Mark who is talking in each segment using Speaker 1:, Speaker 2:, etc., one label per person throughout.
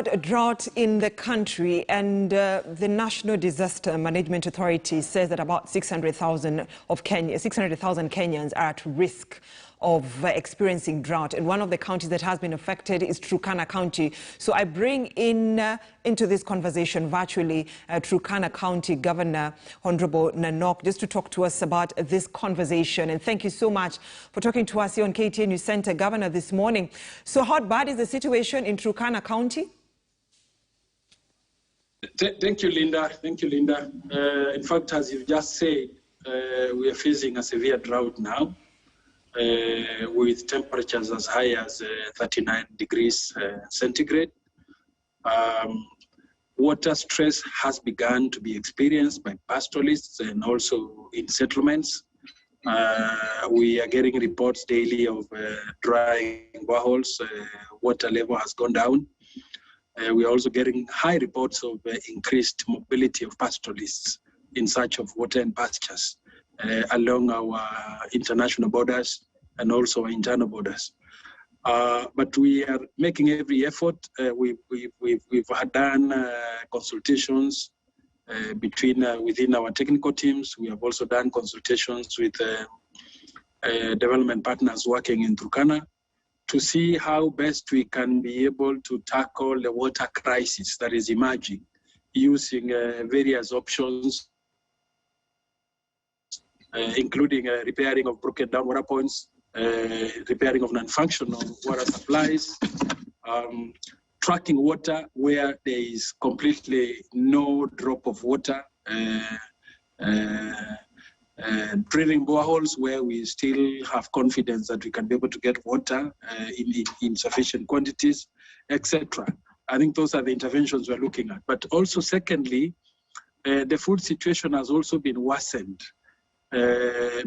Speaker 1: A drought in the country, and the National Disaster Management Authority says that about 600,000 Kenyans are at risk of experiencing drought. And one of the counties that has been affected is Turkana County. So I bring into this conversation virtually Turkana County Governor Honorable Nanok, just to talk to us about this conversation. And thank you so much for talking to us here on KTN News Center, Governor, this morning. So how bad is the situation in Turkana County?
Speaker 2: Thank you, Linda. Thank you, Linda. In fact, as you just said, we are facing a severe drought now, with temperatures as high as 39 degrees centigrade. Water stress has begun to be experienced by pastoralists and also in settlements. We are getting reports daily of drying boreholes. Water level has gone down. We are also getting high reports of increased mobility of pastoralists in search of water and pastures along our international borders and also our internal borders. But we are making every effort. We've done consultations within our technical teams. We have also done consultations with development partners working in Turkana to see how best we can be able to tackle the water crisis that is emerging using various options, including repairing of broken down water points, repairing of non-functional water supplies, tracking water where there is completely no drop of water, drilling boreholes where we still have confidence that we can be able to get water in sufficient quantities, etc. I think those are the interventions we're looking at. But also, secondly, the food situation has also been worsened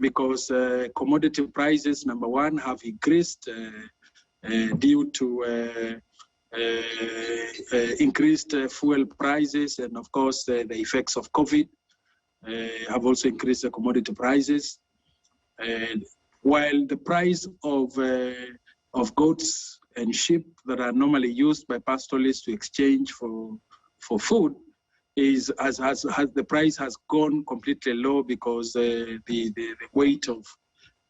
Speaker 2: because commodity prices, number one, have increased due to increased fuel prices, and of course the effects of COVID have also increased the commodity prices. While the price of goats and sheep that are normally used by pastoralists to exchange for food the price has gone completely low because the weight of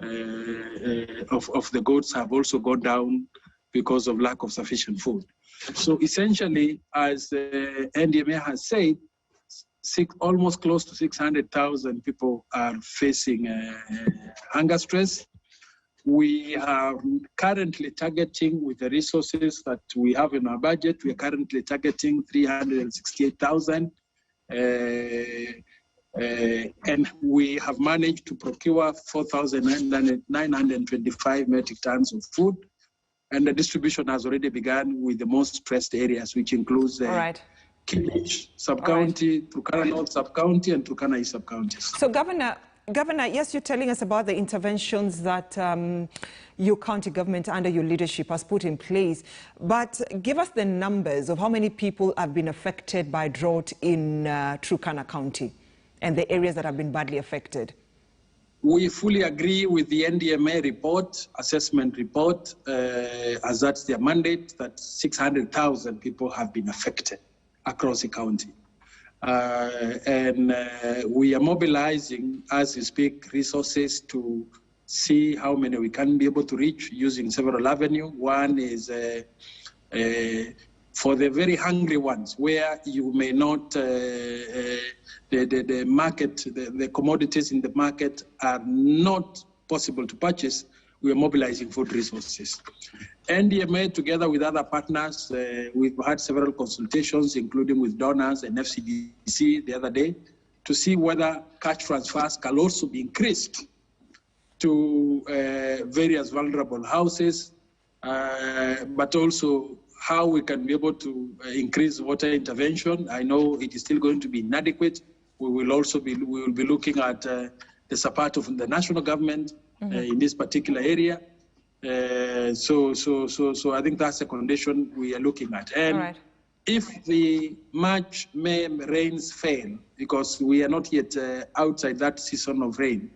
Speaker 2: the goats have also gone down because of lack of sufficient food. So essentially, as NDMA has said, almost close to 600,000 people are facing hunger stress. We are currently targeting, with the resources that we have in our budget, we are currently targeting 368,000. And we have managed to procure 4,925 metric tons of food. And the distribution has already begun with the most stressed areas, which includes Killich sub-county, Turkana North sub-county, and Turkana East sub-counties.
Speaker 1: So, Governor, yes, you're telling us about the interventions that your county government under your leadership has put in place. But give us the numbers of how many people have been affected by drought in Turkana County and the areas that have been badly affected.
Speaker 2: We fully agree with the NDMA report, assessment report, as that's their mandate, that 600,000 people have been affected across the county. And we are mobilizing, as we speak, resources to see how many we can be able to reach using several avenues. One is for the very hungry ones, where you may not, the market, the commodities in the market are not possible to purchase. We are mobilizing food resources. NDMA, together with other partners, we've had several consultations, including with donors and FCDC the other day, to see whether cash transfers can also be increased to various vulnerable houses, but also how we can be able to increase water intervention. I know it is still going to be inadequate. We will be looking at the support of the national government in this particular area. So I think that's the condition we are looking at. And if the March, May rains fail, because we are not yet outside that season of rain,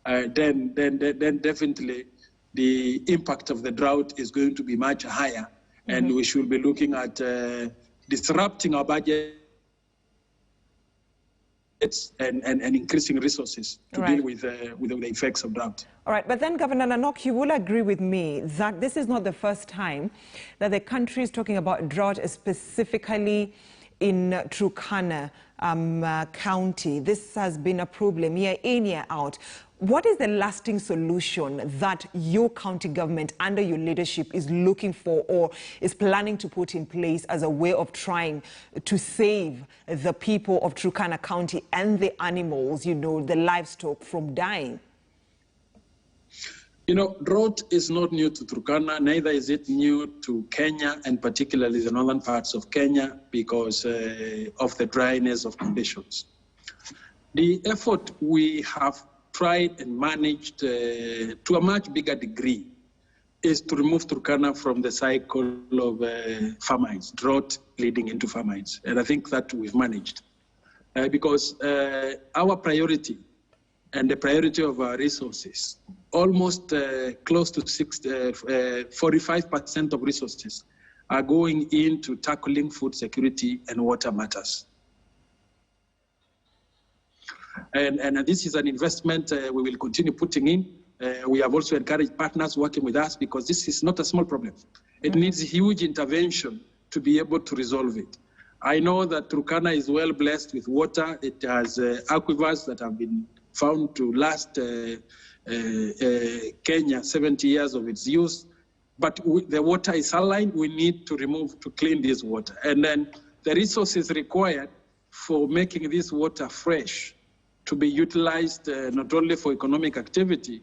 Speaker 2: then definitely the impact of the drought is going to be much higher. And we should be looking at disrupting our budget and increasing resources to deal with the effects of drought.
Speaker 1: All right, but then Governor Nanok, you will agree with me that this is not the first time that the country is talking about drought, specifically in Turkana County. This has been a problem year in, year out. What is the lasting solution that your county government under your leadership is looking for or is planning to put in place as a way of trying to save the people of Turkana County and the animals, you know, the livestock from dying?
Speaker 2: You know, drought is not new to Turkana, neither is it new to Kenya, and particularly the northern parts of Kenya, because of the dryness of conditions. The effort we have tried and managed to a much bigger degree is to remove Turkana from the cycle of famines, drought leading into famines. And I think that we've managed because our priority and the priority of our resources, almost close to 45% of resources are going into tackling food security and water matters. And this is an investment we will continue putting in. We have also encouraged partners working with us because this is not a small problem. It needs huge intervention to be able to resolve it. I know that Turkana is well blessed with water. It has aquifers that have been found to last Kenya 70 years of its use. But the water is saline. We need to clean this water. And then the resources required for making this water fresh to be utilized not only for economic activity,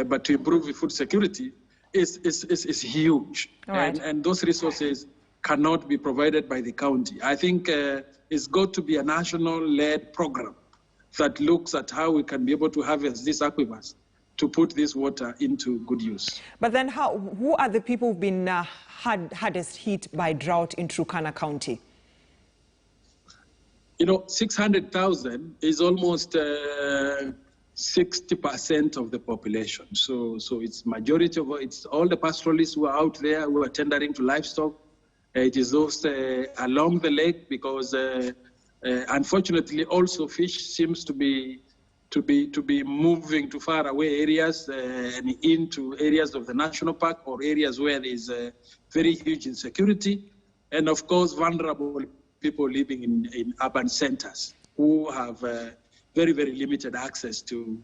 Speaker 2: but to improve food security is huge. Right. And those resources cannot be provided by the county. I think it's got to be a national-led program that looks at how we can be able to harvest these aquifers to put this water into good use.
Speaker 1: But then who are the people who've been hardest hit by drought in Turkana County?
Speaker 2: You know, 600,000 is almost 60% of the population. So it's majority of it's all the pastoralists who are out there who are tendering to livestock. It is those along the lake because unfortunately also fish seems to be moving to far away areas and into areas of the national park or areas where there is very huge insecurity, and of course vulnerable people living in urban centers who have very, very limited access to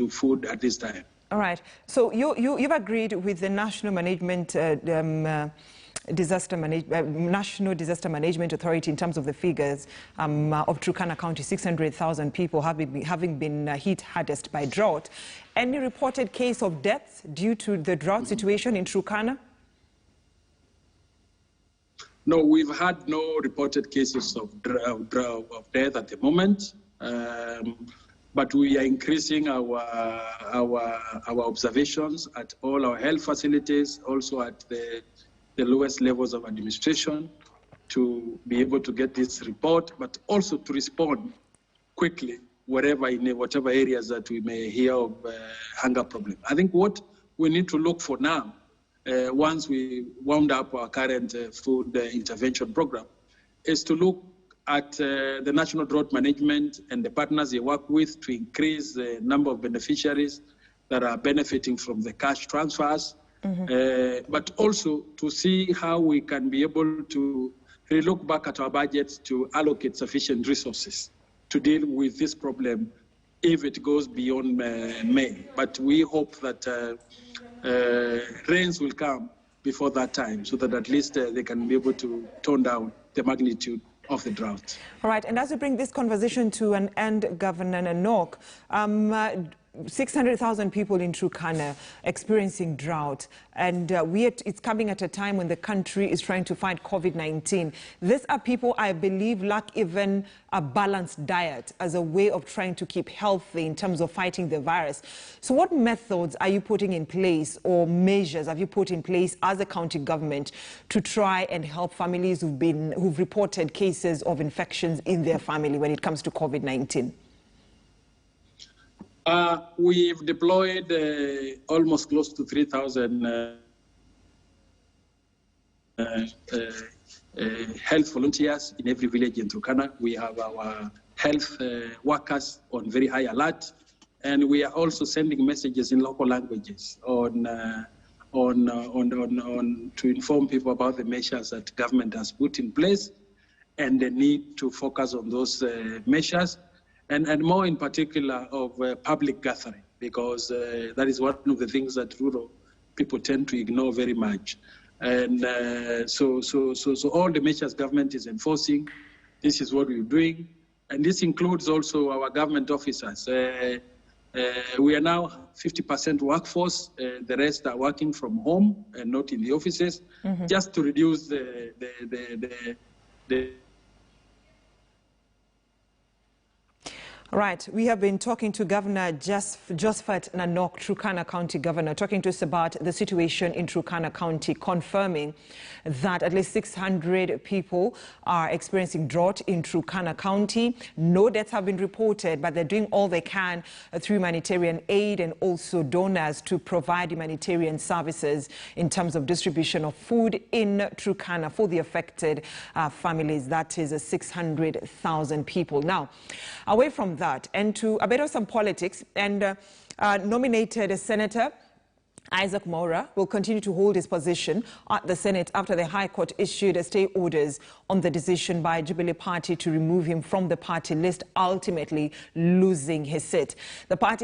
Speaker 2: food at this time.
Speaker 1: All right. So you've agreed with the National Disaster Management Authority in terms of the figures of Turkana County, 600,000 people having been hit hardest by drought. Any reported case of deaths due to the drought situation in Turkana?
Speaker 2: No, we've had no reported cases of death at the moment, but we are increasing our observations at all our health facilities, also at the lowest levels of administration, to be able to get this report, but also to respond quickly in whatever areas that we may hear of hunger problem. I think what we need to look for now, once we wound up our current food intervention program, is to look at the National Drought Management and the partners they work with to increase the number of beneficiaries that are benefiting from the cash transfers, but also to see how we can be able to relook back at our budgets to allocate sufficient resources to deal with this problem if it goes beyond May. But we hope that rains will come before that time so that at least they can be able to tone down the magnitude of the drought.
Speaker 1: All right, and as we bring this conversation to an end, Governor Nanok, 600,000 people in Turkana experiencing drought, and it's coming at a time when the country is trying to fight COVID-19. These are people, I believe, lack even a balanced diet as a way of trying to keep healthy in terms of fighting the virus. So what methods are you putting in place or measures have you put in place as a county government to try and help families who've reported cases of infections in their family when it comes to COVID-19?
Speaker 2: We've deployed almost close to 3,000 health volunteers in every village in Turkana. We have our health workers on very high alert, and we are also sending messages in local languages to inform people about the measures that government has put in place and the need to focus on those measures, and more in particular of public gathering, because that is one of the things that rural people tend to ignore very much. And so all the measures government is enforcing, this is what we're doing. And this includes also our government officers. We are now 50% workforce. The rest are working from home and not in the offices, just to reduce the
Speaker 1: Right. We have been talking to Governor Josephat Nanok, Turkana County Governor, talking to us about the situation in Turkana County, confirming that at least 600 people are experiencing drought in Turkana County. No deaths have been reported, but they're doing all they can through humanitarian aid and also donors to provide humanitarian services in terms of distribution of food in Turkana for the affected families. That is 600,000 people. Now, away from that and to a bit of some politics, and nominated Senator Isaac Mora will continue to hold his position at the Senate after the High Court issued stay orders on the decision by Jubilee Party to remove him from the party list, ultimately losing his seat. The party